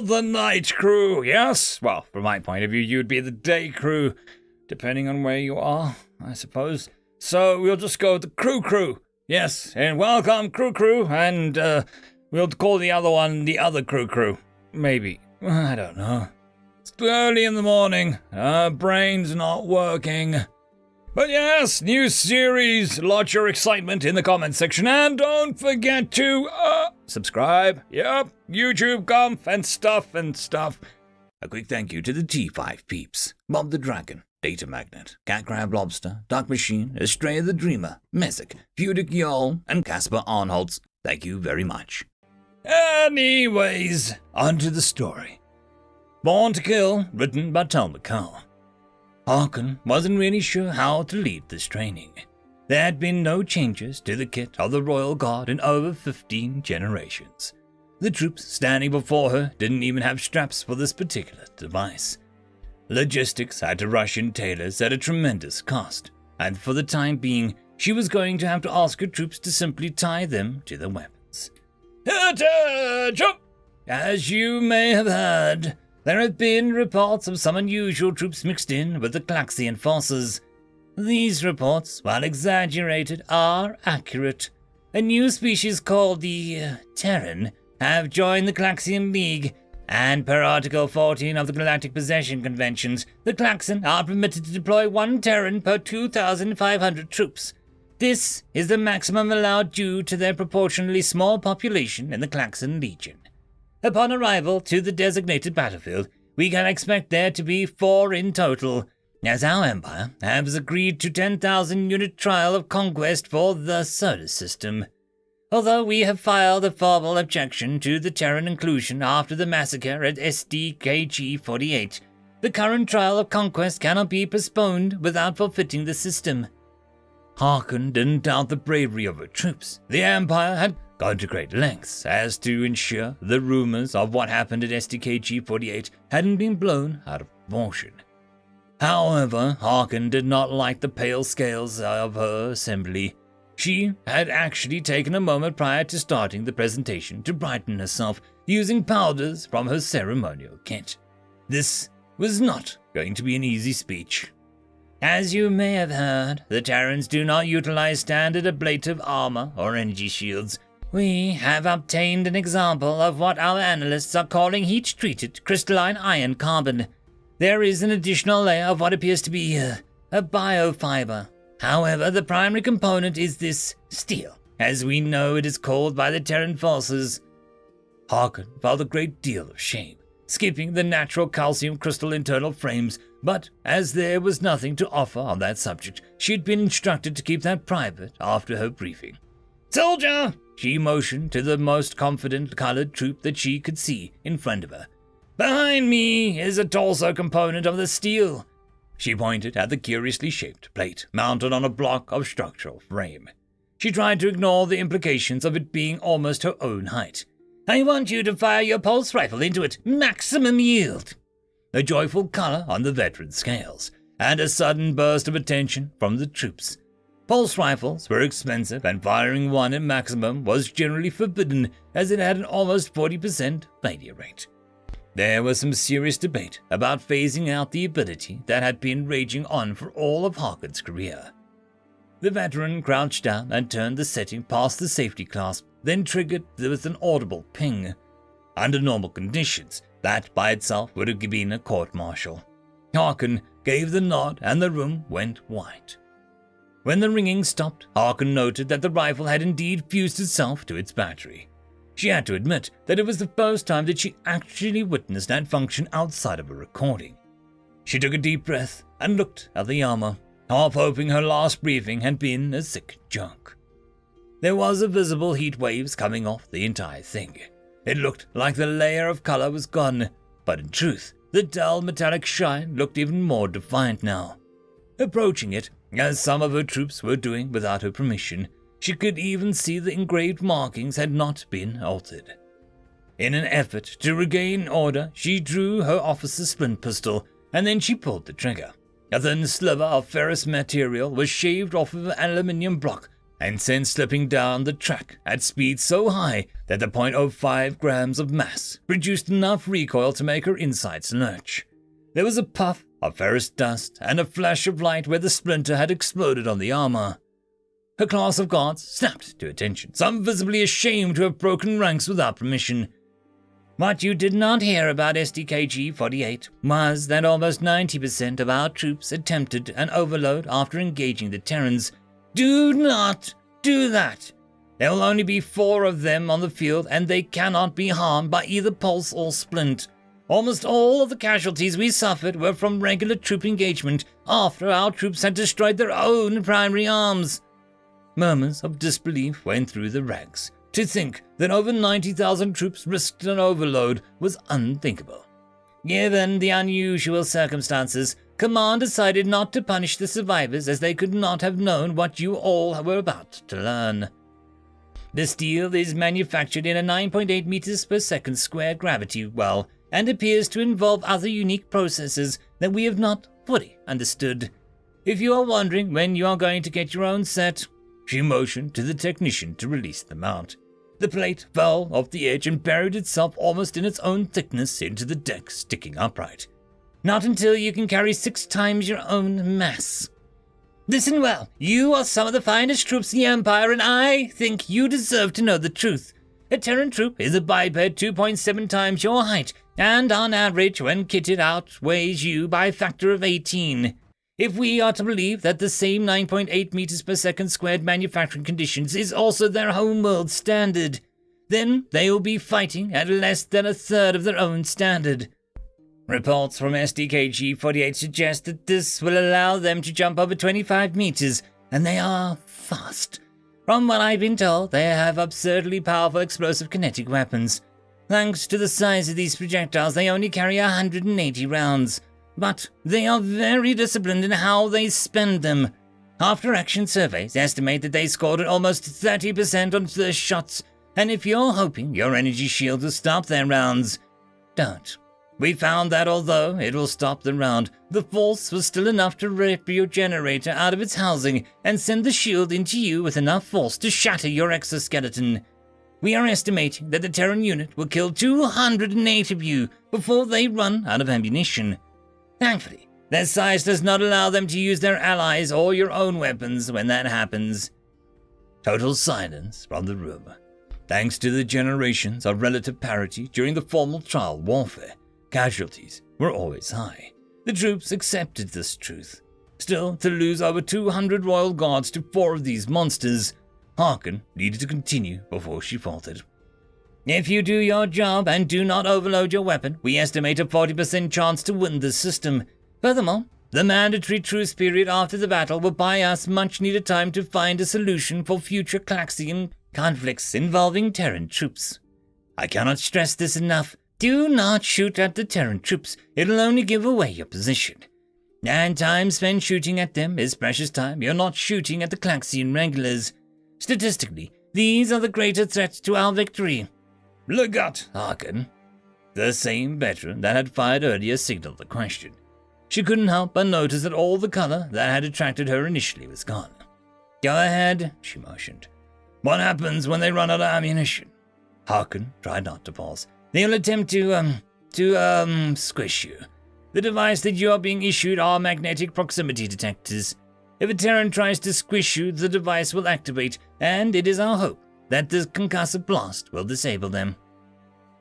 the night crew, yes? Well, from my point of view, you'd be the day crew, depending on where you are, I suppose. So we'll just go with the crew. Yes, and welcome crew, and we'll call the other one the other crew. Maybe. I don't know. It's early in the morning. Our brain's not working. But yes, new series. Lodge your excitement in the comments section. And don't forget to subscribe. Yep, YouTube, Gumph, and stuff. A quick thank you to the T5 peeps. Bob the Dragon, Data Magnet, Cat Crab Lobster, Dark Machine, Estrella the Dreamer, Messick, Fudic Yol, and Casper Arnholtz. Thank you very much. Anyways, on to the story. Born to Kill, written by Tal McCall. Harkon wasn't really sure how to lead this training. There had been no changes to the kit of the Royal Guard in over 15 generations. The troops standing before her didn't even have straps for this particular device. Logistics had to rush in tailors at a tremendous cost, and for the time being, she was going to have to ask her troops to simply tie them to their weapons. Jump! As you may have heard, there have been reports of some unusual troops mixed in with the Klaxian forces. These reports, while exaggerated, are accurate. A new species called the Terran have joined the Klaxian League, and per Article 14 of the Galactic Possession Conventions, the Klaxon are permitted to deploy 1 Terran per 2,500 troops. This is the maximum allowed due to their proportionally small population in the Klaxon Legion. Upon arrival to the designated battlefield, we can expect there to be 4 in total, as our Empire has agreed to 10,000 unit trial of conquest for the solar system. Although we have filed a formal objection to the Terran inclusion after the massacre at SDKG-48, the current trial of conquest cannot be postponed without forfeiting the system. Harkon didn't doubt the bravery of her troops. The Empire had gone to great lengths as to ensure the rumors of what happened at SDKG-48 hadn't been blown out of proportion. However, Harkon did not like the pale scales of her assembly. She had actually taken a moment prior to starting the presentation to brighten herself using powders from her ceremonial kit. This was not going to be an easy speech. As you may have heard, the Terrans do not utilize standard ablative armor or energy shields. We have obtained an example of what our analysts are calling heat-treated crystalline iron carbon. There is an additional layer of what appears to be a biofiber. However, the primary component is this steel, as we know it is called by the Terran forces. Harkon felt a great deal of shame, skipping the natural calcium crystal internal frames, but as there was nothing to offer on that subject, she had been instructed to keep that private after her briefing. "Soldier!" She motioned to the most confident colored troop that she could see in front of her. "Behind me is a torso component of the steel." She pointed at the curiously shaped plate mounted on a block of structural frame. She tried to ignore the implications of it being almost her own height. "I want you to fire your pulse rifle into it. Maximum yield." A joyful color on the veteran scales, and a sudden burst of attention from the troops. Pulse rifles were expensive, and firing one at maximum was generally forbidden, as it had an almost 40% failure rate. There was some serious debate about phasing out the ability that had been raging on for all of Harkon's career. The veteran crouched down and turned the setting past the safety clasp, then triggered with an audible ping. Under normal conditions, that by itself would have been a court-martial. Harkon gave the nod and the room went white. When the ringing stopped, Harkon noted that the rifle had indeed fused itself to its battery. She had to admit that it was the first time that she actually witnessed that function outside of a recording. She took a deep breath and looked at the armor, half hoping her last briefing had been a sick joke. There was a visible heat waves coming off the entire thing. It looked like the layer of color was gone, but in truth, the dull metallic shine looked even more defiant now. Approaching it, as some of her troops were doing without her permission, she could even see the engraved markings had not been altered. In an effort to regain order, she drew her officer's splint pistol, and then she pulled the trigger. A thin sliver of ferrous material was shaved off of an aluminium block and sent slipping down the track at speed so high that the 0.05 grams of mass produced enough recoil to make her insides lurch. There was a puff of ferrous dust and a flash of light where the splinter had exploded on the armor. Her class of guards snapped to attention, some visibly ashamed to have broken ranks without permission. What you did not hear about SDKG-48 was that almost 90% of our troops attempted an overload after engaging the Terrans. Do not do that! There will only be 4 of them on the field, and they cannot be harmed by either pulse or splint. Almost all of the casualties we suffered were from regular troop engagement after our troops had destroyed their own primary arms. Murmurs of disbelief went through the ranks. To think that over 90,000 troops risked an overload was unthinkable. Given the unusual circumstances, Command decided not to punish the survivors as they could not have known what you all were about to learn. The steel is manufactured in a 9.8 meters per second square gravity well and appears to involve other unique processes that we have not fully understood. If you are wondering when you are going to get your own set, she motioned to the technician to release the mount. The plate fell off the edge and buried itself almost in its own thickness into the deck, sticking upright. Not until you can carry 6 times your own mass. Listen well, you are some of the finest troops in the Empire, and I think you deserve to know the truth. A Terran troop is a biped 2.7 times your height, and on average, when kitted out, weighs you by a factor of 18. If we are to believe that the same 9.8 meters per second squared manufacturing conditions is also their homeworld standard, then they will be fighting at less than a third of their own standard. Reports from SDKG-48 suggest that this will allow them to jump over 25 meters, and they are fast. From what I've been told, they have absurdly powerful explosive kinetic weapons. Thanks to the size of these projectiles, they only carry 180 rounds. But they are very disciplined in how they spend them. After-action surveys estimate that they scored at almost 30% on first shots, and if you're hoping your energy shield will stop their rounds, don't. We found that although it will stop the round, the force was still enough to rip your generator out of its housing and send the shield into you with enough force to shatter your exoskeleton. We are estimating that the Terran unit will kill 208 of you before they run out of ammunition. Thankfully, their size does not allow them to use their allies or your own weapons when that happens. Total silence from the room. Thanks to the generations of relative parity during the formal trial warfare, casualties were always high. The troops accepted this truth. Still, to lose over 200 royal guards to 4 of these monsters, Harkin needed to continue before she faltered. If you do your job and do not overload your weapon, we estimate a 40% chance to win this system. Furthermore, the mandatory truce period after the battle will buy us much-needed time to find a solution for future Klaxian conflicts involving Terran troops. I cannot stress this enough. Do not shoot at the Terran troops. It'll only give away your position. And time spent shooting at them is precious time. You're not shooting at the Klaxian regulars. Statistically, these are the greater threats to our victory. Legat Harkin, the same veteran that had fired earlier, signaled the question. She couldn't help but notice that all the color that had attracted her initially was gone. Go ahead, she motioned. What happens when they run out of ammunition? Harkin tried not to pause. They'll attempt to squish you. The device that you are being issued are magnetic proximity detectors. If a Terran tries to squish you, the device will activate, and it is our hope that the concussive blast will disable them.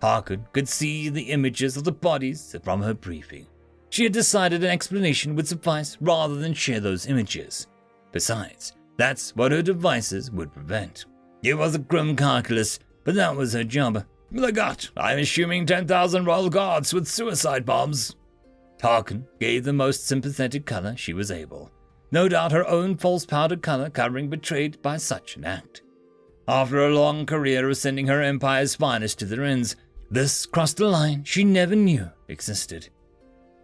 Harkin could see the images of the bodies from her briefing. She had decided an explanation would suffice rather than share those images. Besides, that's what her devices would prevent. It was a grim calculus, but that was her job. Legat, I'm assuming 10,000 royal guards with suicide bombs. Harkin gave the most sympathetic color she was able. No doubt her own false powder color covering betrayed by such an act. After a long career of sending her empire's finest to their ends, this crossed a line she never knew existed.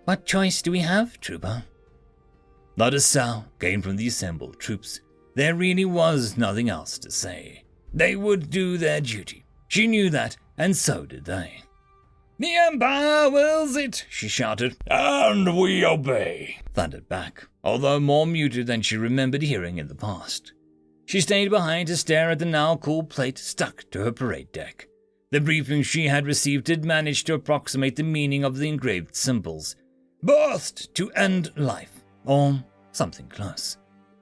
What choice do we have, trooper? Not a sound came from the assembled troops. There really was nothing else to say. They would do their duty. She knew that, and so did they. The Empire wills it, she shouted. And we obey, thundered back, although more muted than she remembered hearing in the past. She stayed behind to stare at the now cool plate stuck to her parade deck. The briefing she had received had managed to approximate the meaning of the engraved symbols. Birthed to end life, or something close.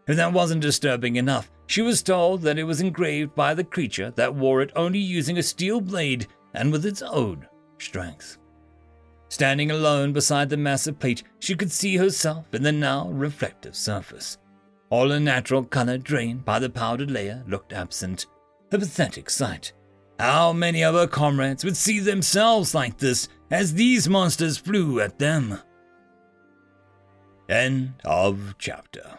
If that wasn't disturbing enough, she was told that it was engraved by the creature that wore it only using a steel blade and with its own strength. Standing alone beside the massive plate, she could see herself in the now reflective surface. All her natural color drained by the powdered layer looked absent. A pathetic sight. How many of her comrades would see themselves like this as these monsters flew at them? End of chapter.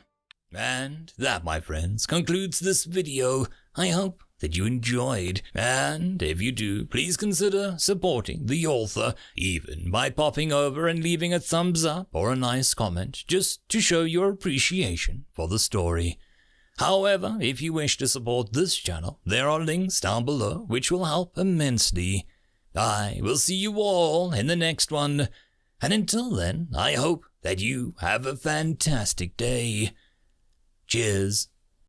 And that, my friends, concludes this video. I hope that you enjoyed, and if you do, please consider supporting the author, even by popping over and leaving a thumbs up or a nice comment, just to show your appreciation for the story. However, if you wish to support this channel, there are links down below which will help immensely. I will see you all in the next one, and until then, I hope that you have a fantastic day. Cheers.